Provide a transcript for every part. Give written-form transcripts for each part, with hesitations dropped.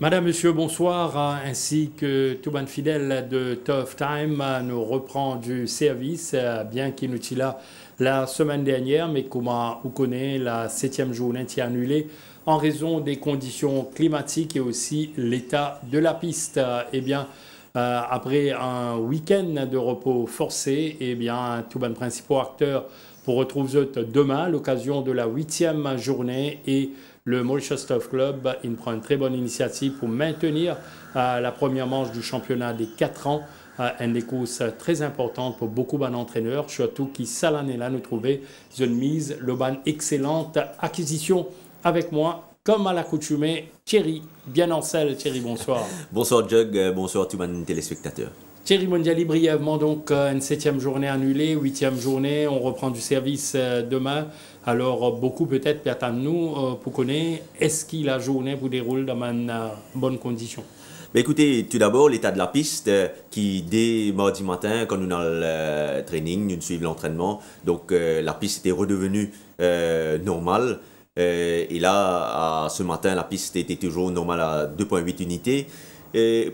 Madame, Monsieur, bonsoir, ainsi que tout bon fidèle de Tough Time nous reprend du service, bien qu'il nous soit là la semaine dernière, mais comment vous connaissez, la 7e journée est annulée en raison des conditions climatiques et aussi l'état de la piste. Eh bien, après un week-end de repos forcé, eh bien, tout bon principaux acteurs pour retrouver demain l'occasion de la 8e journée et le Mauritius Turf Club, il prend une très bonne initiative pour maintenir la première manche du championnat des 4 ans. Une des courses très importante pour beaucoup d'entraîneurs, surtout qui, ça l'année-là, nous trouver une mise, le ban excellente acquisition avec moi. Comme à l'accoutumée, Thierry, bien en selle. Thierry, bonsoir. Bonsoir Jug, bonsoir tous les téléspectateurs. Thierry Mondiali, brièvement, donc une 7e journée annulée, 8e journée, on reprend du service demain. Alors, beaucoup peut-être attendent nous pour connaître, est-ce que la journée vous déroule dans une bonne condition? Écoutez, tout d'abord, l'état de la piste qui, dès mardi matin, quand nous avons le training, nous suivons l'entraînement, donc la piste était redevenue normale. Et là, ce matin, la piste était toujours normale à 2,8 unités.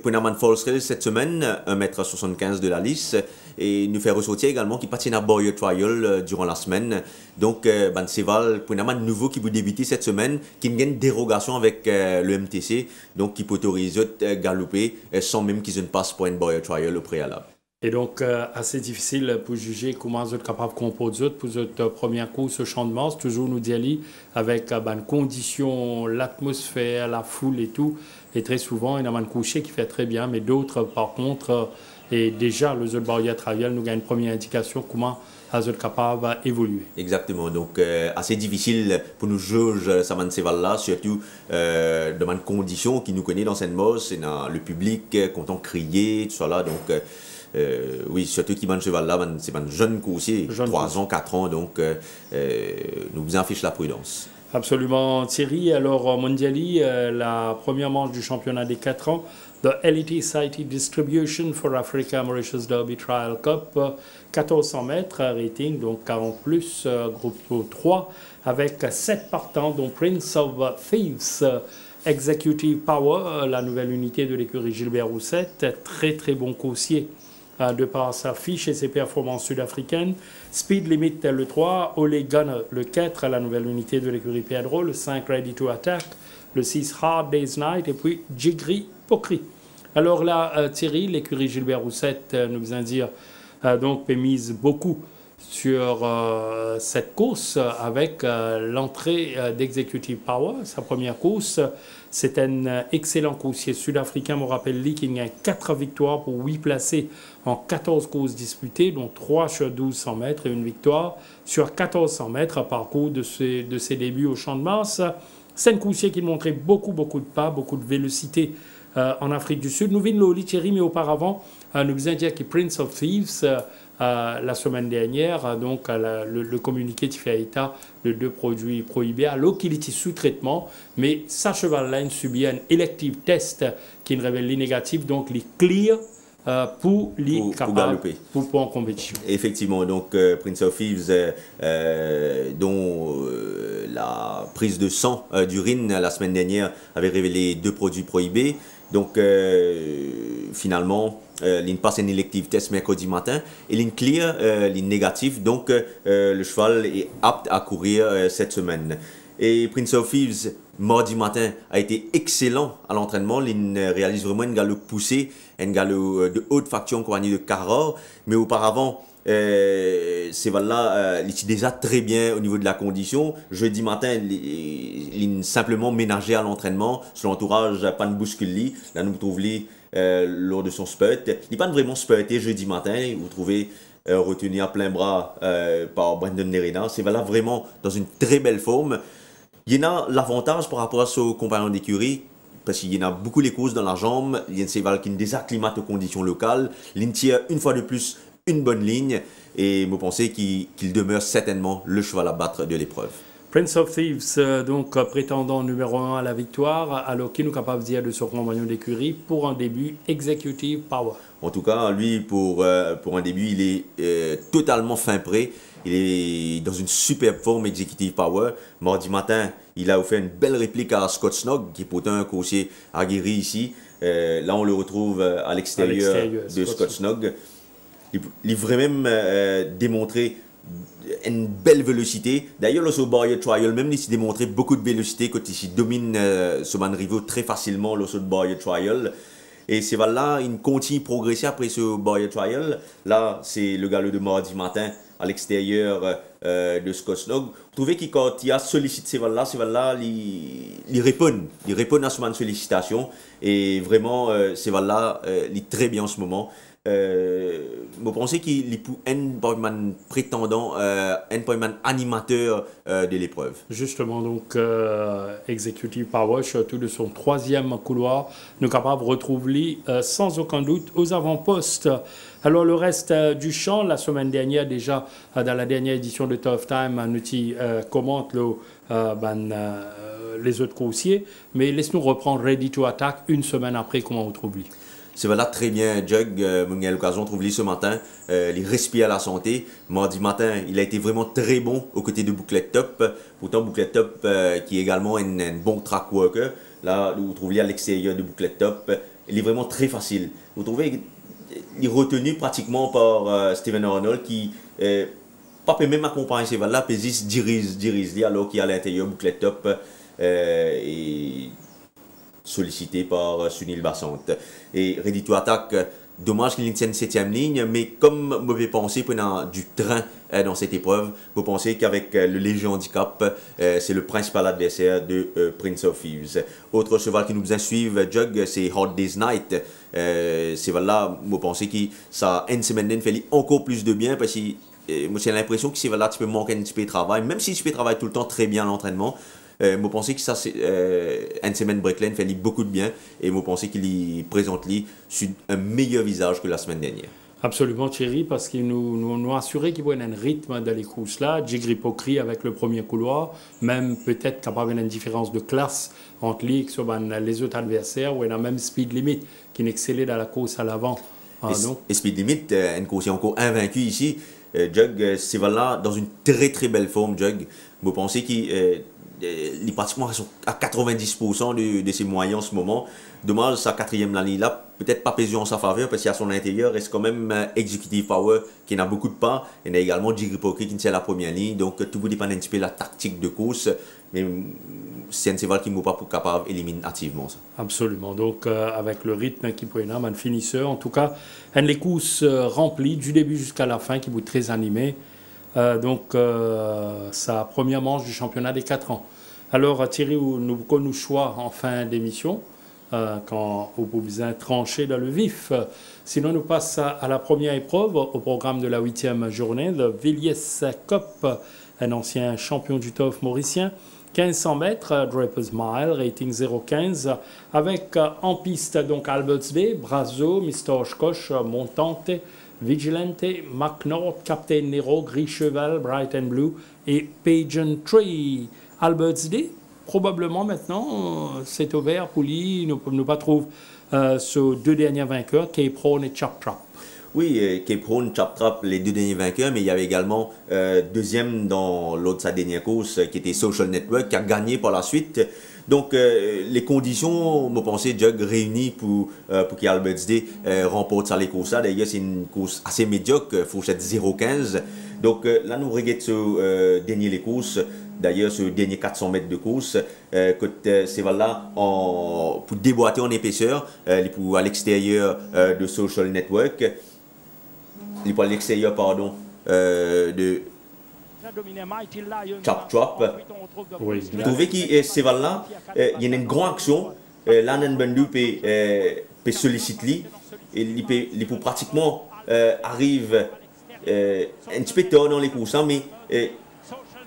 Pour Naman Falls cette semaine, 1,75 m de la lisse. Et nous fait ressortir également qui patinent à Boyer Trial durant la semaine. Donc, c'est pour Naman nouveau qui vous débuter cette semaine, qui a une dérogation avec le MTC, donc qui peut autoriser à galoper sans même qu'ils ne passent pour une Boyer Trial au préalable. Et donc, assez difficile pour juger comment vous êtes capable de composer pour votre première course au Champ de Mars. Toujours nous dit avec une condition, l'atmosphère, la foule et tout. Et très souvent, il y a un coucher qui fait très bien, mais d'autres, par contre, et déjà, le Zol Barrière Trial nous a une première indication comment vous êtes capable d'évoluer. Exactement. Donc, assez difficile pour nous juger Saman Seval-là, surtout dans une condition qui nous connaît dans cette mode, c'est dans le public, content crier, tout ça là. Donc, oui, surtout qui mène cheval là, c'est un jeune coursier, 3 ans, 4 ans, donc nous vous affiche la prudence. Absolument, Thierry. Alors, Mondiali, la première manche du championnat des 4 ans, The LET Society Distribution for Africa Mauritius Derby Trial Cup, 1400 mètres, rating, donc 40 plus, groupe 3, avec 7 partants, dont Prince of Thieves, Executive Power, la nouvelle unité de l'écurie Gilbert Roussette, très très bon coursier de par sa fiche et ses performances sud-africaines. Speed Limit le 3, Ole Gunner le 4, la nouvelle unité de l'écurie Pedro, le 5 Ready to Attack, le 6 Hard Day's Night et puis Jigri Pokri. Alors là, Thierry, l'écurie Gilbert Roussette nous vient dire donc mise beaucoup sur cette course avec l'entrée d'Executive Power, sa première course. C'est un excellent coursier sud-africain, me rappelle qu'il y a 4 victoires pour 8 placés en 14 courses disputées, dont 3 sur 1200 mètres et une victoire sur 1400 mètres à parcours de ses débuts au Champ de Mars. C'est un coursier qui montrait beaucoup de pas, beaucoup de vélocité en Afrique du Sud. Nous venons de Thierry, mais auparavant, nous avons dit que Prince of Thieves, la semaine dernière, donc le communiqué qui fait état de 2 produits prohibés, alors qu'il était sous traitement, mais sa cheval-là subit un elective test qui révèle les négatifs, donc les clear pour en compétition. Effectivement, donc Prince of Thieves, dont la prise de sang d'urine la semaine dernière avait révélé 2 produits prohibés. Donc, finalement, l'in passe un elective test mercredi matin et l'in clear, l'in négatif. Donc, le cheval est apte à courir cette semaine. Et Prince of Thieves, mardi matin, a été excellent à l'entraînement. Il réalise vraiment une galop poussée, une galop de haute facture en compagnie de Carror. Mais auparavant, c'est voilà, il était déjà très bien au niveau de la condition. Jeudi matin, il simplement ménagé à l'entraînement. Son entourage pas de bouscule. Là, nous trouvons lors de son spurt. Il n'est pas vraiment spurté jeudi matin. Vous trouvez retenu à plein bras par Brandon Nerina. C'est voilà, vraiment dans une très belle forme. Il y a l'avantage par rapport à son compagnon d'écurie, parce qu'il y en a beaucoup les courses dans la jambe. Il y a un cheval qui désacclimate aux conditions locales. Il tire une fois de plus une bonne ligne et vous pensez qu'il demeure certainement le cheval à battre de l'épreuve. Prince of Thieves, donc prétendant numéro 1 à la victoire, alors qu'il nous capable de dire de son compagnon d'écurie pour un début Executive Power. En tout cas, lui, pour un début, il est totalement fin prêt il est dans une superbe forme executive power. Mardi matin, il a offert une belle réplique à Scott Snog, qui est pourtant un coursier aguerri ici. Là, on le retrouve à l'extérieur de Scott Snog. Il devrait même démontrer une belle vélocité. D'ailleurs, le Barrier Trial, même il s'est démontré beaucoup de vélocité quand il domine ce man rival très facilement le Barrier Trial. Et c'est là, il continue de progresser après ce Barrier Trial. Là, c'est le galop de mardi matin à l'extérieur de Scott Snog. Vous trouvez que quand il a sollicité ces là, il répond à ce sollicitation. Et vraiment, ces là, il est très bien en ce moment. Vous pensez qu'il est un prétendant, un animateur de l'épreuve? Justement, donc, Executive Power, surtout de son troisième couloir, nous capables de retrouver sans aucun doute aux avant-postes. Alors, le reste du champ, la semaine dernière, déjà, dans la dernière édition de Tough Time, nous commente les autres coursiers, mais laisse-nous reprendre Ready to Attack une semaine après, comment on trouve lui? C'est là très bien, Jug. On a l'occasion de trouver ce matin. Il respire à la santé. Mardi matin, il a été vraiment très bon aux côtés de Bouclette Top. Pourtant, Bouclette Top, qui est également un bon track worker. Là, vous trouvez à l'extérieur de Bouclette Top. Il est vraiment très facile. Vous trouvez, il est retenu pratiquement par Steven Arnold qui pas peut même accompagner ces là, puis juste dirige alors qu'il est à l'intérieur Bouclette Top et sollicité par Sunil Bassante. Et Ready to Attack, dommage qu'il tienne 7e ligne, mais comme mauvais pensé pendant du train dans cette épreuve, vous pensez qu'avec le léger handicap, c'est le principal adversaire de Prince of Thieves. Autre cheval qui nous vient suivre, Jug, c'est Hot Day's Night. C'est là, vous pensez que ça une semaine fait encore plus de bien parce que moi j'ai l'impression que c'est là tu peux manquer un petit peu de travail, même si tu peux travailler tout le temps très bien à l'entraînement. Moi, pensez que ça, c'est une semaine Breakland fait beaucoup de bien et moi, pensez qu'il présente sur un meilleur visage que la semaine dernière. Absolument, Thierry, parce qu'il nous a assuré qu'il y avait un rythme dans les courses-là. Jigri Pokri avec le premier couloir, même peut-être capable d'une différence de classe entre lui et les autres adversaires, où il y a même Speed Limit qui n'excellait dans la course à l'avant. Et Speed Limit, une course encore invaincue ici. Jug, c'est là dans une très très belle forme, Jug. Vous pensez qu'il est pratiquement à 90% de ses moyens en ce moment. Dommage, sa quatrième ligne là, peut-être pas pesé en sa faveur parce qu'à son intérieur, reste quand même Executive Power qui n'a beaucoup de pas. Il y a également Jigri Pokri qui tient la première ligne. Donc tout dépend un petit peu de la tactique de course. Mais c'est un cheval qui ne pas capable d'éliminer activement ça. Absolument. Donc avec le rythme qui peut un finisseur, en tout cas, les courses remplies du début jusqu'à la fin qui vous très animé. Sa première manche du championnat des 4 ans. Alors Thierry, nous choix en fin d'émission, quand vous pouvez trancher dans le vif. Sinon, nous passons à la première épreuve au programme de la 8e journée, le Villiers Cup, un ancien champion du TOF mauricien. 1500 mètres, Draper's Mile, rating 0,15, avec en piste donc Albert's Day, Brazo, Mr. Oshkosh, Montante, Vigilante, McNaught, Captain Nero, Gris Cheval, Bright and Blue et Pageant Tree. Albert's Day, probablement maintenant, c'est ouvert pour lui. Nous pas trouve sur deux derniers vainqueurs, Cape Horn et Chop Trap. Oui, Cape Horn, Chop Trap, les deux derniers vainqueurs, mais il y avait également deuxième dans l'autre sa dernière course qui était Social Network qui a gagné par la suite. Donc les conditions, je pense, Jug réunies pour qu'Albert's Day remporte ça les courses. D'ailleurs, c'est une course assez médiocre, fourchette 0,15. Donc là, nous regardons ce dernier les courses. D'ailleurs, ce dernier 400 mètres de course, c'est là pour déboîter en épaisseur, pour à l'extérieur de Social Network, pour à l'extérieur, pardon, de Chop Trap. Oui, Vous trouvez que c'est là, il y a une grande action, Lannen Bendu peut solliciter, et il peut pratiquement arrive un petit peu tard dans les courses, mais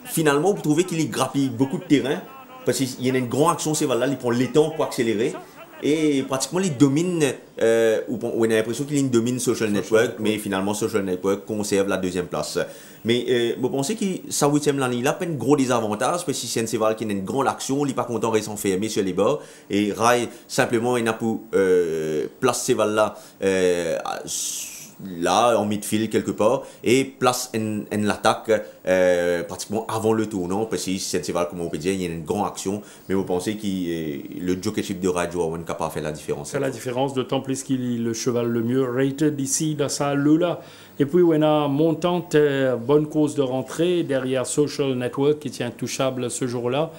finalement, vous trouvez qu'il grappille beaucoup de terrain parce qu'il y a une grande action, c'est là, il prend les temps pour accélérer et pratiquement il domine, on a l'impression qu'il domine Social Network, mais finalement Social Network conserve la deuxième place. Mais vous pensez que sa 8e ligne là a un gros désavantage parce que c'est un cheval qui a une grande action, il n'est pas content de rester enfermé sur les bords et Rai simplement il a pour place cheval là là en midfield quelque part et place en l'attaque pratiquement avant le tournant parce que Senseval comme on peut dire il y a une grande action mais vous pensez que le jockeyship de Radio est capable de faire la différence. C'est la différence d'autant plus qu'il est le cheval le mieux rated ici dans sa Lula. Et puis on a montante bonne cause de rentrée derrière Social Network qui tient touchable ce jour-là.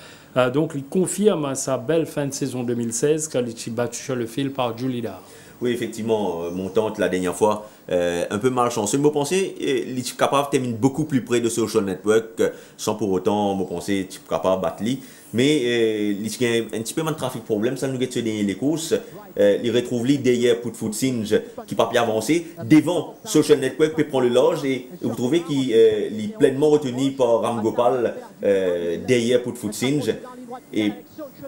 Donc il confirme sa belle fin de saison 2016 quand il est battu sur le fil par Julidar. Oui, effectivement, montante la dernière fois, un peu malchanceux. Mais je pense qu'il est capable de terminer beaucoup plus près de Social Network sans pour autant, je pense qu'il est capable de battre lui. Mais il y a un petit peu de trafic problème, ça nous get sur les courses. Il retrouve lui derrière Put Singe qui pas bien avancé. Devant Social Network peut prendre le large et vous trouvez qu'il est pleinement retenu par Ram Gopal derrière Put Singe. Et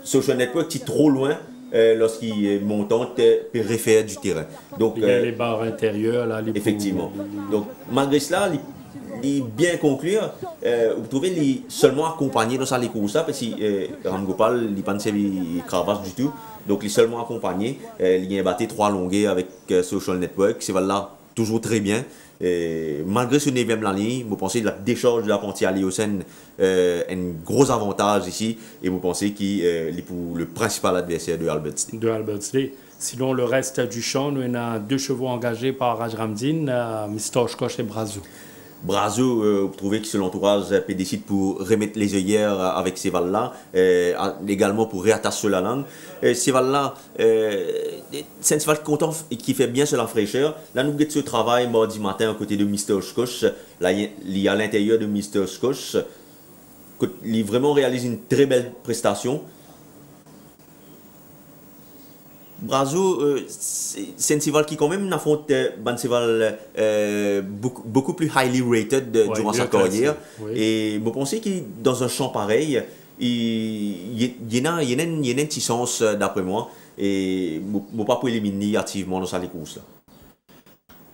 Social Network est trop loin. Lorsqu'il est montante, peut refaire du terrain. Donc, il y a les barres intérieures là. Effectivement. Donc, malgré cela, il est bien conclu. Vous trouvez il est seulement accompagné dans sa course parce que Ram Gopal, il n'a pas de cravache du tout. Donc, il est seulement accompagné. Il a battu 3 longueurs avec Social Network. C'est là toujours très bien. Malgré ce 9e ligne, vous pensez que la décharge de la Pontier Aléocène un gros avantage ici et vous pensez qu'il est pour le principal adversaire de Alberts Day. Sinon, le reste du champ, nous avons 2 chevaux engagés par Raj Ramzin, Mistoshkosh et Brazou. Brazou, vous trouvez que son entourage peut décider pour remettre les œillères avec ces valles-là, également pour réattacher la langue. Ces valles-là, c'est un cheval content qui fait bien sur la fraîcheur. Là, nous avons ce travail mardi matin à côté de Mr. Scotch. Là, il y a à l'intérieur de Mr. Scotch. Il vraiment réalise une très belle prestation. Brazou, c'est un cheval qui quand même affronte un cheval beaucoup plus highly rated durant sa carrière. Oui. Et vous pensez que dans un champ pareil, il y a une puissance d'après moi. Et je ne peux pas éliminer activement dans sa course.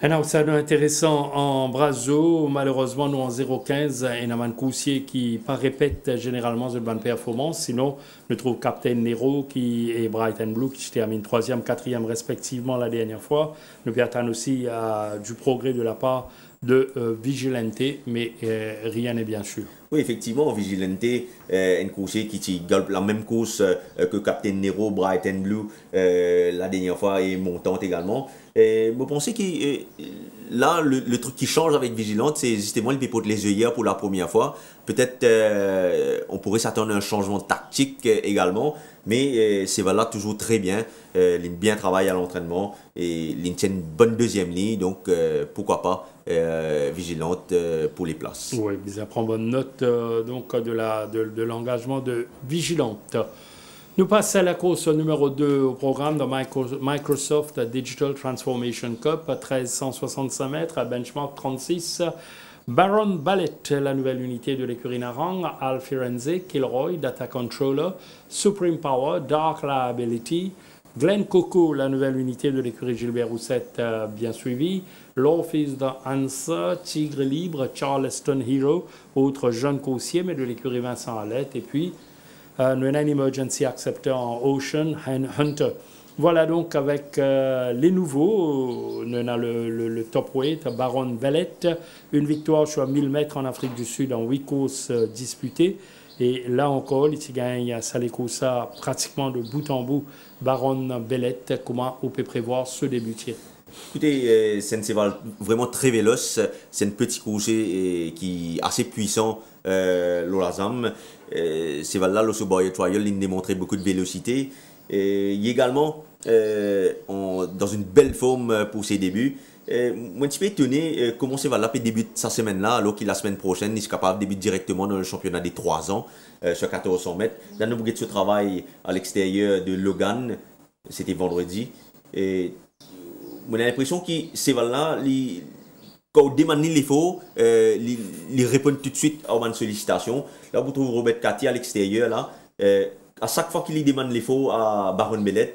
Un outsider intéressant en Brazou, malheureusement nous en 0,15 et Naman Koussier qui pas répète généralement une bonne performance, sinon nous trouve Captain Nero qui et Bright and Blue qui terminent 3e, 4e respectivement la dernière fois. Nous attendons aussi du progrès de la part de Vigilante, mais rien n'est bien sûr. Oui, effectivement, Vigilante, un coursier qui gagne la même course que Captain Nero, Bright and Blue la dernière fois et montante également. Et vous pensez que là, le truc qui change avec Vigilante, c'est justement le pipote les œillères pour la première fois. Peut-être on pourrait s'attendre à un changement tactique également, mais c'est là toujours très bien. Il bien travaille à l'entraînement et il tient une bonne 2e ligne, donc pourquoi pas Vigilante pour les places. Oui, ça prend bonne note donc de l'engagement de Vigilante. Nous passons à la course numéro 2 au programme de Microsoft Digital Transformation Cup, 1365 mètres, à benchmark 36. Baron Ballet, la nouvelle unité de l'écurie Narang, Al Firenze, Kilroy, Data Controller, Supreme Power, Dark Liability, Glen Coco, la nouvelle unité de l'écurie Gilbert Roussette, bien suivi, l'Office d'Ansa, Tigre Libre, Charleston Hero, autre jeune coursier, mais de l'écurie Vincent Allette, et puis nous avons un emergency acceptor en Ocean Hunter. Voilà donc avec les nouveaux, nous avons le top weight, Baron Vallette, une victoire sur 1000 mètres en Afrique du Sud en 8 courses disputées. Et là encore, il gagne Salekousa pratiquement de bout en bout, Baron Vallette, comment on peut prévoir ce débutier. Écoutez, c'est un cheval vraiment très véloce, c'est un petit coursier qui est assez puissant, l'Olazam. Cheval-là, le Subaru Trial, il démontrait beaucoup de vélocité. Il est également dans une belle forme pour ses débuts. Moi, je suis étonné comment Cheval-là peut débuter sa semaine-là, alors qu'il la semaine prochaine, il est capable de débuter directement dans le championnat des 3 ans, sur 1400 mètres. Dans le bouquet de ce travail à l'extérieur de Logan, c'était vendredi. Et on a l'impression que Cheval-là, quand on demande l'effort, il répond tout de suite à une sollicitation. Là, vous trouvez Robert Cathy à l'extérieur, là, à chaque fois qu'il demande les faux à Baron Bellet,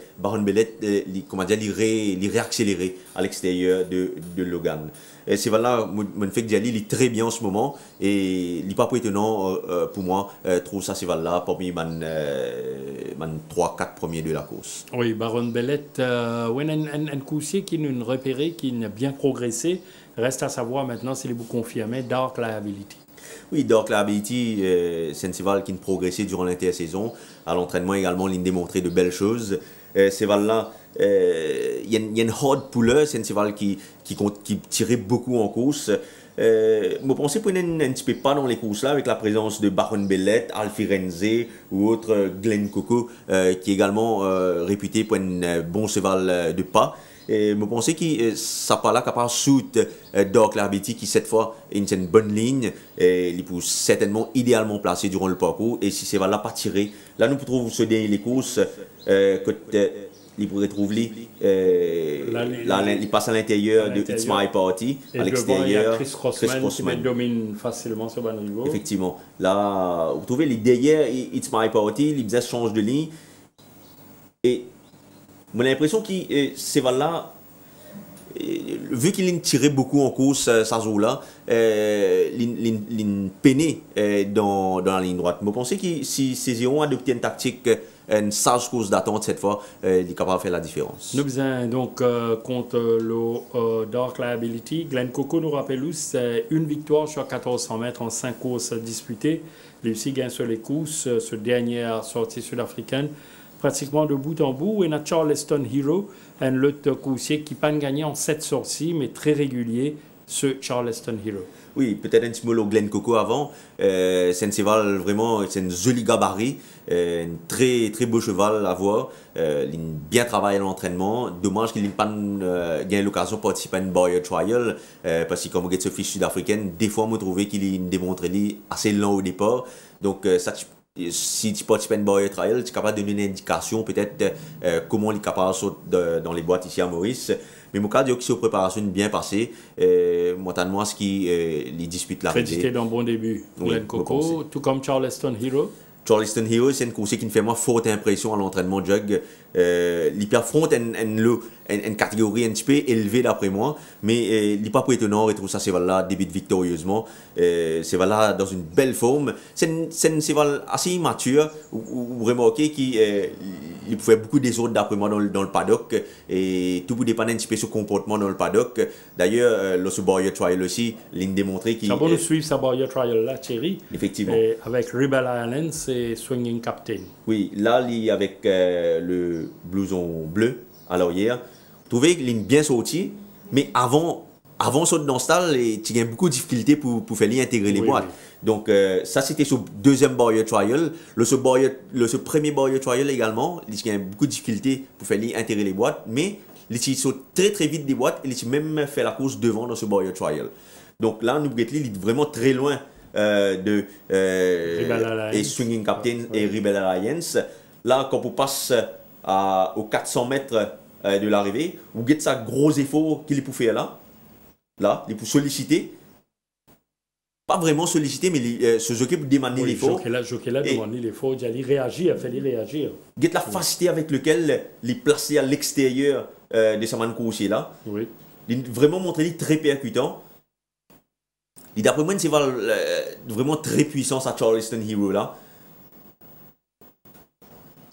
comment dire, il réaccéléré à l'extérieur de Logan. Et c'est voilà, mon fait que Djali, il est très bien en ce moment et il n'est pas étonnant pour moi, trouve ça c'est là parmi les 3-4 premiers de la course. Oui, Baron Bellet, un coursier qui nous repéré, qui a bien progressé, reste à savoir maintenant s'il est vous confirmé Dark Liability. Oui, Dark Liability, c'est un cheval qui a progressé durant l'intersaison. À l'entraînement également, il a démontré de belles choses. Ce cheval-là, il y a une horde pouleur, c'est un cheval qui tirait beaucoup en course. Je pense pour un petit peu pas dans les courses là avec la présence de Baron Bellet, Alfie Renze ou autre Glen Coco qui est également réputé pour un bon cheval de pas. Et je pense que ça pas là capable de shoot Dark Liability qui cette fois est une bonne ligne et il peut certainement idéalement placé durant le parcours et si c'est là pas tiré là nous pouvons se donner les courses il pourrait trouver il passe à l'intérieur de It's My Party et à l'extérieur Chris Crossman qui domine facilement sur le niveau. Effectivement là vous trouvez les derrière It's My Party il change de ligne et j'ai l'impression que ces là vu qu'il a tiré beaucoup en course, ça joue là, il peiné dans la ligne droite. Je pense que si ces ont adopté une tactique, une sage course d'attente cette fois, il est capable de faire la différence. Nous avons donc contre le Dark Liability, Glen Coco nous rappelle c'est une victoire sur 1400 mètres en 5 courses disputées. Il a aussi gagné sur les courses, cette dernière sortie sud-africaine. Pratiquement de bout en bout, et notre Charleston Hero, un autre coursier qui n'a pas gagné en 7 sorties, mais très régulier, ce Charleston Hero. Oui, peut-être un petit mot au Glen Coco avant. C'est un cheval vraiment, c'est un joli gabarit, un très beau cheval à voir. Il a bien travaillé à l'entraînement. Dommage qu'il n'ait pas gagné l'occasion de participer à une Boyer Trial, parce que comme vous regardez ce fiche sud-africaine, des fois, on trouvé qu'il a démontré assez lent au départ. Donc, ça, si tu participes à une Boyer Trial, tu es capable de donner une indication peut-être comment il est capable de sauter dans les boîtes ici à Maurice. Mais mon cas, il y a aussi une préparation bien passée. Moi, ce qui les dispute l'arrivée. Crédité d'un bon début. Oui, Glen Coco, tout comme Charleston Hero. Charleston Hero, c'est une course qui me fait moi forte impression à l'entraînement de jug. L'hyperfront une catégorie un petit peu élevée d'après moi, mais il n'est pas étonnant, retrouve ça cheval-là débute victorieusement. Cheval-là dans une belle forme. C'est un cheval assez immature, vous remarquez qu'il pouvait beaucoup des autres d'après moi dans le paddock, et tout dépend un petit peu de son comportement dans le paddock. D'ailleurs, le Boyer Trial aussi, il a démontré qu'il... Ça va nous suivre sa Boyer Trial là, Thierry. Effectivement. Et avec Rebel Islands et Swinging Captain. Oui, là, il avec le blouson bleu à l'arrière. Vous trouvez qu'il est bien sorti, mais avant saut dans ce stade, il y a beaucoup de difficultés pour faire intégrer les boîtes. Oui. Donc, ça, c'était son deuxième Boyer Trial. Ce premier Boyer Trial également, il y a beaucoup de difficultés pour faire intégrer les boîtes, mais il saute très vite des boîtes et il a même fait la course devant dans ce Boyer Trial. Donc là, nous il est vraiment très loin de et Swinging Captain et Rebel Alliance. Là, quand on passe aux 400 mètres de l'arrivée, vous voyez ça gros effort qu'il peut faire là. Là, il peut solliciter. Pas vraiment solliciter, mais ce jockey peut demander l'effort. Jockey là demander l'effort, il réagit, il fait réagir. Vous voyez la facilité avec laquelle il est placé à l'extérieur de sa main coursier là. Oui. Il a vraiment montré très percutant. D'après moi, c'est vraiment très puissant, sa Charleston Hero là.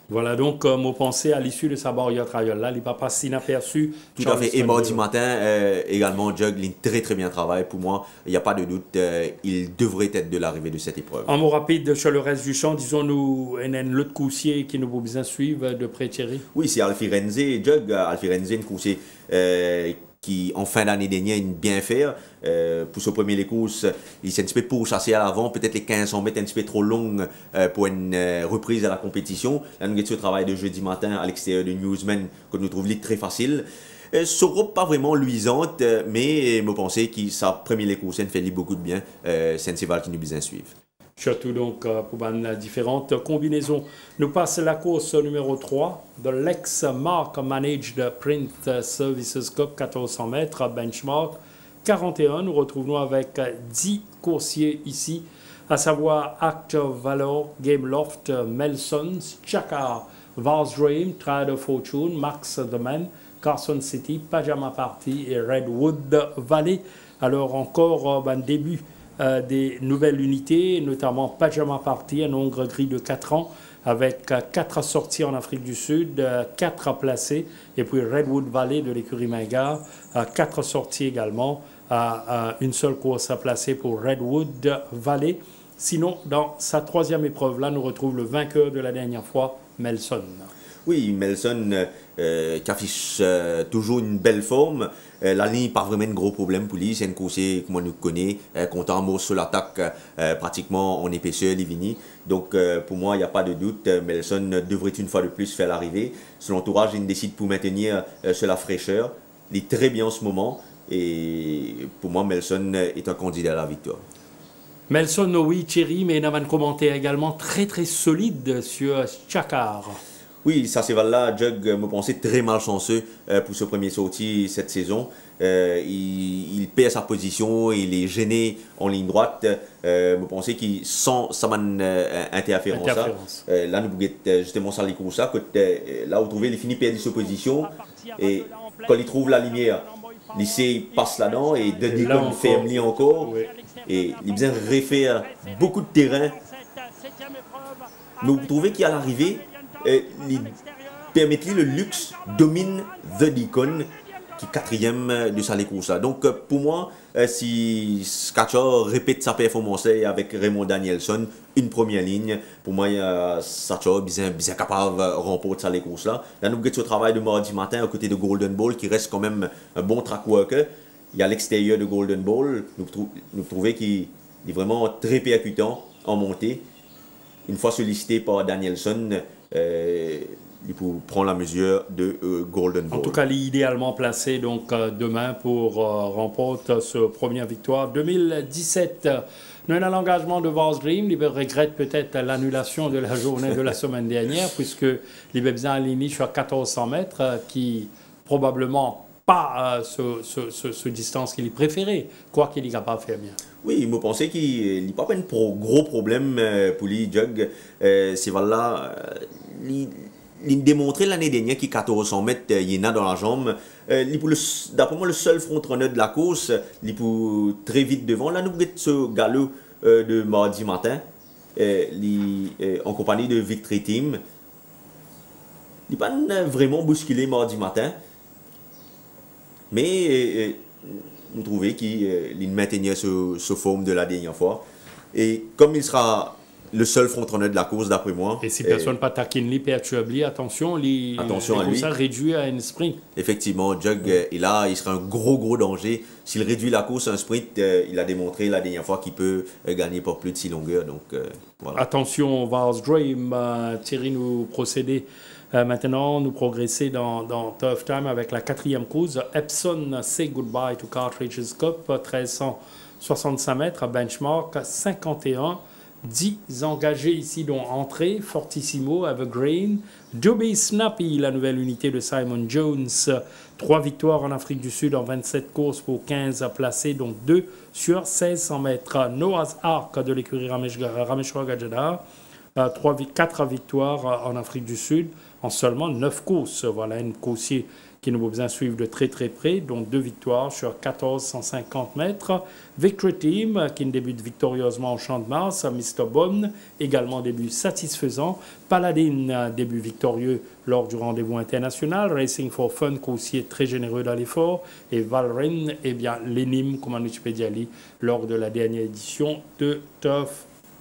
Voilà donc mon pensée à l'issue de sa Boyer Trial là, il va passer inaperçu. Tout à fait. Et mardi matin, également, Jug, il très bien travaillé. Pour moi, il n'y a pas de doute, il devrait être de l'arrivée de cette épreuve. Un mot rapide sur le reste du champ, disons-nous, un autre coursier qui nous faut bien suivre de près, Thierry. Oui, c'est Alfie Renze, Jug. Alfie Renze, un coursier qui, en fin d'année dernière, il bien faire. Pour ce premier les courses, il s'est un petit peu pourchassé à l'avant, peut-être les 1500 mètres un petit peu trop longues pour une reprise à la compétition. Là, nous avons ce travail de jeudi matin à l'extérieur de Newsman, que nous trouvons très facile. Sera pas vraiment luisante, mais je pense que sa première les courses, elle fait beaucoup de bien. C'est un cheval qui nous bien suivre. Surtout donc pour les différentes combinaisons. Nous passons la course numéro 3 de l'ex-Mark Managed Print Services Cup 1400 mètres benchmark 41. Nous retrouvons avec 10 coursiers ici à savoir Active Valor, Gameloft, Melsons, Chakar, Vars Dream, Triad of Fortune, Max the Man, Carson City, Pajama Party et Redwood Valley. Alors encore un début des nouvelles unités, notamment Pajama Party, un nombre gris de 4 ans, avec 4 sorties en Afrique du Sud, 4 placés, et puis Redwood Valley de l'écurie Mingard, 4 sorties également, une seule course à placer pour Redwood Valley. Sinon, dans sa troisième épreuve, là, nous retrouvons le vainqueur de la dernière fois, Melson. Oui, Melson qui affiche toujours une belle forme. La ligne, pas vraiment de gros problème pour lui. C'est une course que moi nous connais, comptant mot sur l'attaque pratiquement en épaisseur, Livini. Donc pour moi, il n'y a pas de doute. Melson devrait une fois de plus faire l'arrivée. Son entourage, il décide pour maintenir sur la fraîcheur. Il est très bien en ce moment. Et pour moi, Melson est un candidat à la victoire. Melson, oui, Thierry, mais il y a un commentaire également très très solide sur Chakar. Oui, ça c'est là, Jug me pensait très malchanceux pour ce premier sortie cette saison. Il perd sa position, il est gêné en ligne droite. Me pensais qu'il sent sa interférence. Là, nous justement ça les courses là où trouver il finit perdre sa position et quand il trouve la lumière, il passe là-dedans et de dire qu'on ferme lui encore. Oui. Et il vient refaire beaucoup de terrain. Nous trouvons qu'à l'arrivée, il permet le luxe domine The Deacon qui est quatrième de sa course. Donc pour moi, si Scatcher répète sa performance avec Raymond Danielson, une première ligne, pour moi, Scatcher est bien capable de remporter sa course là. Là, nous avons ce travail de mardi matin à côté de Golden Ball qui reste quand même un bon track worker. Il y a l'extérieur de Golden Ball, nous trouvons qu'il est vraiment très percutant en montée. Une fois sollicité par Danielson, il prend la mesure de Golden Ball. En tout cas, il est idéalement placé donc, demain pour remporter ce première victoire 2017. Nous avons l'engagement de Vars Dream. Il regrette peut-être l'annulation de la journée de la semaine dernière, puisque il est bien aligné sur 1400 mètres, qui probablement pas ce distance qu'il préférait, quoi qu'il est capable de faire bien. Oui, il me pensait qu'il n'y a pas un gros problème pour lui, Jug. C'est voilà, il démontré l'année dernière qu'il 1400 mètres, il y en a dans la jambe. D'après moi, le seul front-runner de la course, il est très vite devant. Là, nous avons ce galop de mardi matin, en compagnie de Victory Team. Il n'est pas vraiment bousculé mardi matin. Mais nous trouvons qu'il maintenait ce forme de la dernière fois. Et comme il sera le seul front-runner de la course, d'après moi... Et si personne pas taquine lui, perturbe lui, attention à lui. Ça réduit à une sprint. Effectivement, Jug, il sera un gros danger. S'il réduit la course à un sprint, il a démontré la dernière fois qu'il peut gagner pour plus de 6 longueurs. Donc, voilà. Attention, Vars Dream, Thierry nous procéder. Maintenant, nous progresser dans Tough Time avec la quatrième course. Epson Say Goodbye to Cartridges Cup, 1365 mètres, benchmark 51. 10 engagés ici, dont entrée, Fortissimo, Evergreen, Duby Snappy, la nouvelle unité de Simon Jones, 3 victoires en Afrique du Sud en 27 courses pour 15 placés, dont 2 sur 1600 mètres. Noah's Ark de l'écurie Rameshwar Gajadhar, 4 victoires en Afrique du Sud en seulement 9 courses. Voilà une coursier qui nous a besoin de suivre de très près, dont 2 victoires sur 1450 mètres. Victory Team, qui débute victorieusement au Champ de Mars. Mr. Bond, également début satisfaisant. Paladin, début victorieux lors du rendez-vous international. Racing for Fun, coursier très généreux dans l'effort. Et Valrin, eh bien, l'énigme, comme on peut dire, lors de la dernière édition de Tough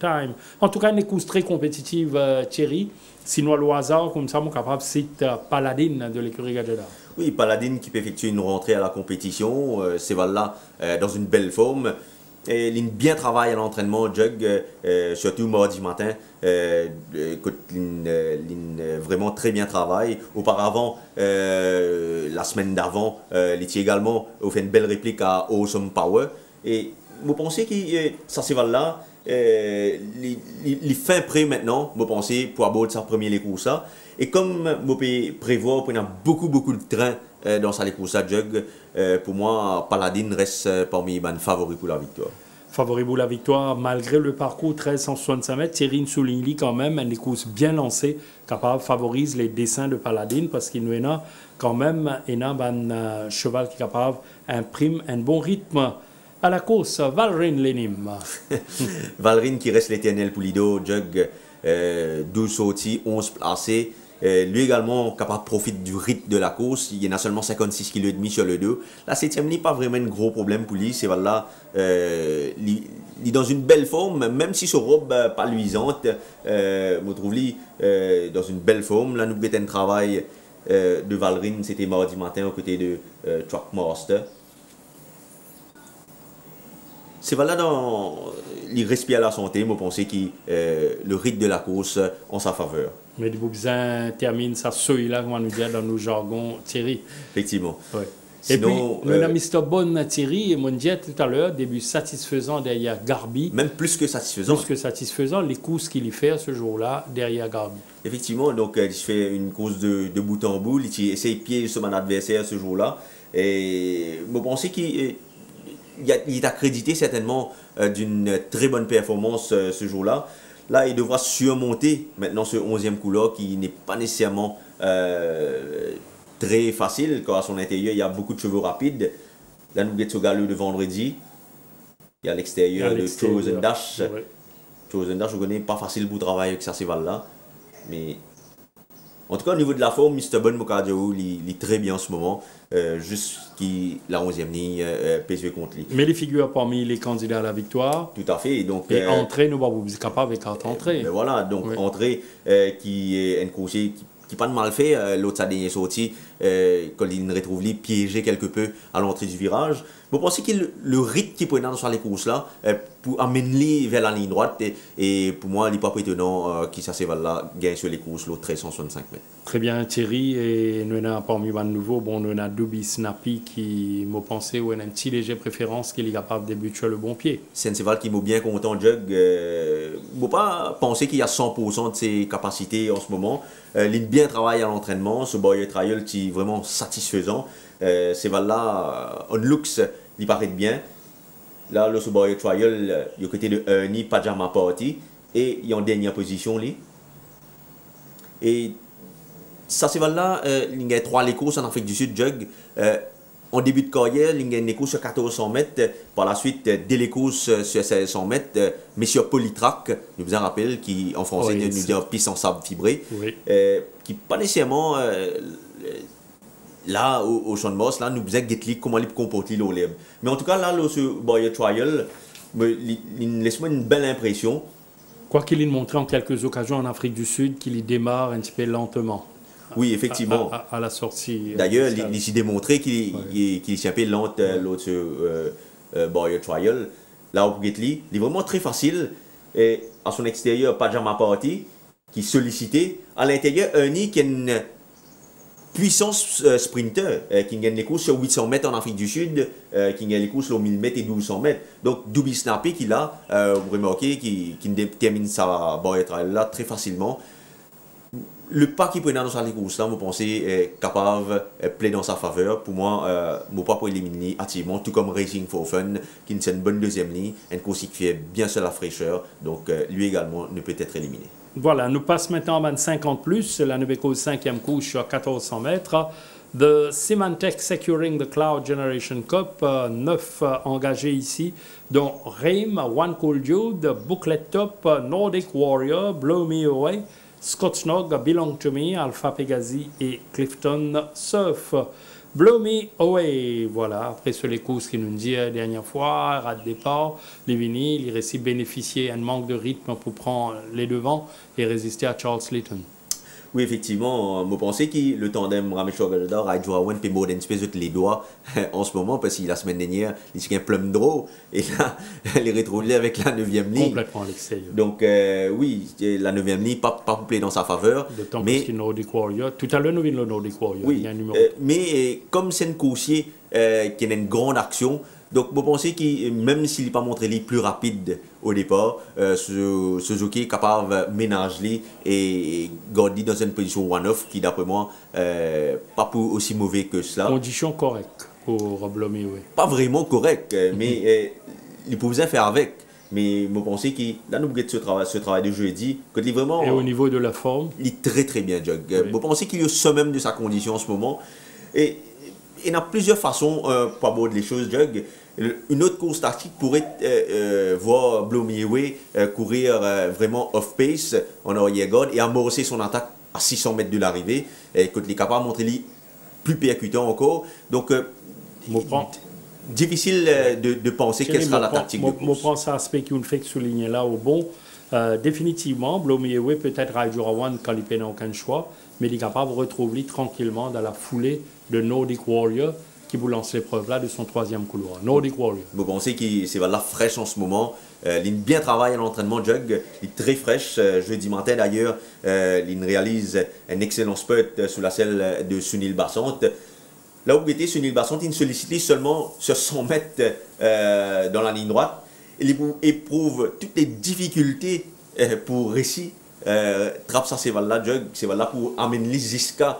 Time. En tout cas, une course très compétitive, Thierry. Sinon, au hasard, comme ça, mon capable, c'est Paladin de l'écurie Gajadhar. Oui, Paladin qui peut effectuer une rentrée à la compétition, c'est là dans une belle forme. Il bien travaille à l'entraînement, Jug, surtout mardi matin. Vraiment très bien travail. Auparavant, la semaine d'avant, il a également fait une belle réplique à Awesome Power. Et vous pensez que ça c'est là, il fait prêt maintenant, vous pensez, pour aborder sa première course. Et comme vous pouvez prévoir, il y a beaucoup de trains dans sa course Jug, pour moi, Paladin reste parmi les favoris pour la victoire. Favori pour la victoire, malgré le parcours 1365 mètres, Thierry souligne quand même une course bien lancée, capable favorise les dessins de Paladine parce qu'il nous a quand même un cheval qui est capable d'imprimer un bon rythme. À la course, Valrin Lenim. Valrin qui reste l'éternel Poulido, Jug 12 sorties, 11 placés. Lui également capable de profiter du rythme de la course. Il y en a seulement 56,5 kg sur le dos. La 7e ligne, pas vraiment un gros problème pour lui. C'est voilà, il est dans une belle forme, même si sa robe pas luisante. Je trouve lui dans une belle forme. Là, nous avons un travail de Valrin, c'était mardi matin aux côtés de Truckmaster. C'est voilà, il respire à la santé, je pense que le rythme de la course en sa faveur. Mais du Boubzin termine sa souille là, comme on nous dit dans nos jargons, Thierry. Effectivement. Ouais. Sinon, et puis, nous avons Mr. Bon Thierry, et mon dit tout à l'heure, début satisfaisant derrière Garbi. Même plus que satisfaisant. Plus que satisfaisant, les courses qu'il y fait ce jour-là derrière Garbi. Effectivement, donc il fait une course de bout en bout, il essaie de piéger son adversaire ce jour-là. Et je pense qu'il est accrédité certainement d'une très bonne performance ce jour-là. Là, il devra surmonter maintenant ce 11e coup-là qui n'est pas nécessairement très facile, car à son intérieur, il y a beaucoup de chevaux rapides. Là, nous avons galop de vendredi. Il y a à l'extérieur de Chosen Dash. Ouais. Chosen Dash, je connais, pas facile pour travailler avec ce cheval-là. Mais en tout cas, au niveau de la forme, Mr. Bon Mokadjo, il est très bien en ce moment. Jusqu'à la 11e ligne, PSV contre lui. Mais les figures parmi les candidats à la victoire. Tout à fait. Donc, et entrée, nous sommes capables avec carte entrée. Voilà, donc oui. Entrée qui est un coursier qui pas de mal fait. L'autre, sa dernière sortie, quand il retrouve lui piégé quelque peu à l'entrée du virage. Vous pensez que le rythme qu'il peut dans sur les courses-là, pour amener vers la ligne droite, et pour moi, il n'est pas étonnant qu'il ça là gagne sur les courses, l'autre 1365 mètres. Très bien, Thierry. Et nous avons parmi les nouveaux, bon, nous avons Dubi Snappy qui m'a pensé ou a une petite légère préférence qu'il est capable de débuter sur le bon pied. C'est un cheval qui m'a bien content, Jug. Je ne pas penser qu'il y a 100% de ses capacités en ce moment. Il bien travaille à l'entraînement. Ce boy trial qui est vraiment satisfaisant. Ce cheval-là, on looks, il paraît bien. Là, le Boy Trial, il y a côté de Ernie Pajama Party et il est en dernière position. Lui. Et ça, c'est là, il y a 3 courses en Afrique du Sud, Jug. En début de carrière, il y a une course sur 1400 mètres. Par la suite, dès les courses sur 1600 mètres, Monsieur Polytrack, je vous en rappelle, qui en français nous dit piste en sable fibré, oui. Qui pas nécessairement. Là, au Champ de Mars, là, nous faisons comment il comporte l'eau libre. Mais en tout cas, là, ce Boyer Trial, il laisse-moi une belle impression. Quoi qu'il ait montré en quelques occasions en Afrique du Sud qu'il y démarre un petit peu lentement. Oui, effectivement. À la sortie. D'ailleurs, il s'est démontré qu'il est un peu lent, l'autre Boyer Trial. Là, au Gately, il est vraiment très facile. Et à son extérieur, Pajama Party, qui sollicité. À l'intérieur, Ernie qui a une puissance sprinter, qui gagne les courses sur 800 mètres en Afrique du Sud, qui gagne les courses sur 1000 mètres et 1200 mètres. Donc, Dubi Snappy, qui là, vous remarquez, qui termine sa barre là très facilement. Le pas qu'il peut dans les courses là, vous pensez, est capable de plaider dans sa faveur. Pour moi, je ne pas pour éliminer activement, tout comme Racing for Fun, qui est une bonne deuxième ligne, une course qui fait bien sur la fraîcheur. Donc, lui également ne peut être éliminé. Voilà, nous passons maintenant à 50 plus, la nouvelle 5e couche sur 1400 mètres. The Symantec Securing the Cloud Generation Cup, 9 engagés ici, dont Reim, One Cool Jude, Booklet Top, Nordic Warrior, Blow Me Away, Scotchnog, Belong to Me, Alpha Pegasi et Clifton Surf. Blow Me Away, voilà, après sur les courses qu'il nous dit la dernière fois, rat de départ, les vinyles, il réussit bénéficier d'un manque de rythme pour prendre les devants et résister à Charles Slayton. Oui, effectivement, je pense que le tandem Rameshwar-Galdar a joué un peu moins d'espèce les doigts en ce moment parce que la semaine dernière, il y a un plum draw et là, il est retrouvé avec la 9e ligne. Complètement à l'extérieur. Donc, oui, la 9e ligne, pas couplée dans sa faveur. D'autant plus qu'il y a Nordic Warrior. Tout à l'heure, nous vimos le Nordic Warrior. Oui, il y a un numéro. Mais comme c'est un coursier qui a une grande action, donc, je pense que même s'il n'est pas montré les plus rapide au départ, ce jockey est capable de ménager et garder dans une position one-off qui, d'après moi, pas aussi mauvais que cela. Condition correcte pour Blow Me Away. Pas vraiment correcte, mais il pouvait faire avec. Mais je pense que là, nous avons ce travail de jeudi. Quand il est vraiment, Et au niveau de la forme? Il est très très bien, Jug. Oui. Je pense qu'il est au sommet de sa condition en ce moment. Et il y a plusieurs façons pour aborder les choses, Jug. Une autre course tactique pourrait voir Bloomiewe courir vraiment off-pace en arrière-garde et amorcer son attaque à 600 mètres de l'arrivée. Et quand il est capable de montrer plus percutant encore. Donc, difficile de penser quelle sera la tactique de course. Je pense à l'aspect qu'on fait souligner là au bon. Définitivement, Bloomiewe peut-être à Jurawan quand il n'a aucun choix, mais il est capable de retrouver tranquillement dans la foulée de Nordic Warrior qui vous lance l'épreuve là de son troisième couloir. Nordic Warrior. Vous pensez que c'est là fraîche en ce moment. Il bien travaille à l'entraînement, Jug. Il est très fraîche. Jeudi matin d'ailleurs, il réalise un excellent spot sous la selle de Sunil Bassant. Là où était Sunil Bassant, il sollicite seulement sur 100 mètres dans la ligne droite. Il éprouve toutes les difficultés pour réussir. Trappe ça, c'est là, Jug. C'est là pour amener jusqu'à